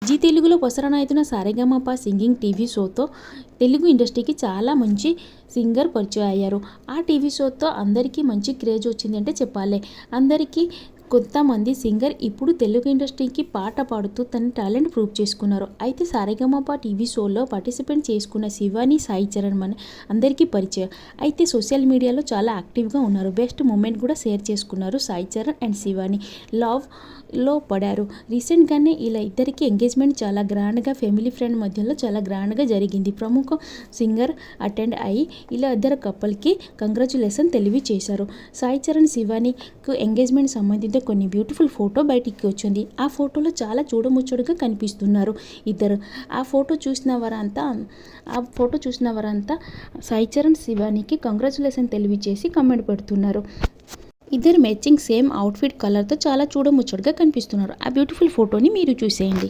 G తెలుగులో ప్రసారం అవుతున్న సారేగమప సింగింగ్ టీవీ షోతో తెలుగు ఇండస్ట్రీకి చాలా మంచి సింగర్ పరిచయం అయ్యారు. ఆ టీవీ షోతో అందరికీ మంచి క్రేజ్ వచ్చిందంటే చెప్పాలి. అందరికీ కొంతమంది సింగర్ ఇప్పుడు తెలుగు ఇండస్ట్రీకి పాట పాడుతూ తన టాలెంట్ ప్రూవ్ చేసుకున్నారు. అయితే సారేగమప టీవీ షోలో పార్టిసిపేట్ చేసుకున్న శివాని, సాయి చరణ్ మన అందరికీ పరిచయం. అయితే సోషల్ మీడియాలో చాలా యాక్టివ్గా ఉన్నారు. బెస్ట్ మూమెంట్ కూడా షేర్ చేసుకున్నారు. సాయి చరణ్ అండ్ శివాని లవ్లో పడారు. రీసెంట్గానే ఇలా ఇద్దరికి ఎంగేజ్మెంట్ చాలా గ్రాండ్గా ఫ్యామిలీ ఫ్రెండ్ మధ్యలో చాలా గ్రాండ్గా జరిగింది. ప్రముఖ సింగర్ అటెండ్ అయ్యి ఇలా ఇద్దరు కపుల్కి కంగ్రాచులేషన్ తెలియజేశారు. సాయి చరణ్ శివానికి ఎంగేజ్మెంట్ సంబంధిత కొన్ని బ్యూటిఫుల్ ఫోటో బయటికి వచ్చింది. ఆ ఫోటోలో చాలా చూడముచ్చటగా కనిపిస్తున్నారు ఇద్దరు. ఆ ఫోటో చూసిన వారంతా సాయి చరణ్ శివానికి కంగ్రాచులేషన్ తెలియజేసి కామెంట్ పెడుతున్నారు. ఇద్దరు మ్యాచింగ్ సేమ్ అవుట్ఫిట్ కలర్తో చాలా చూడముచ్చటగా కనిపిస్తున్నారు. ఆ బ్యూటిఫుల్ ఫోటోని మీరు చూసేయండి.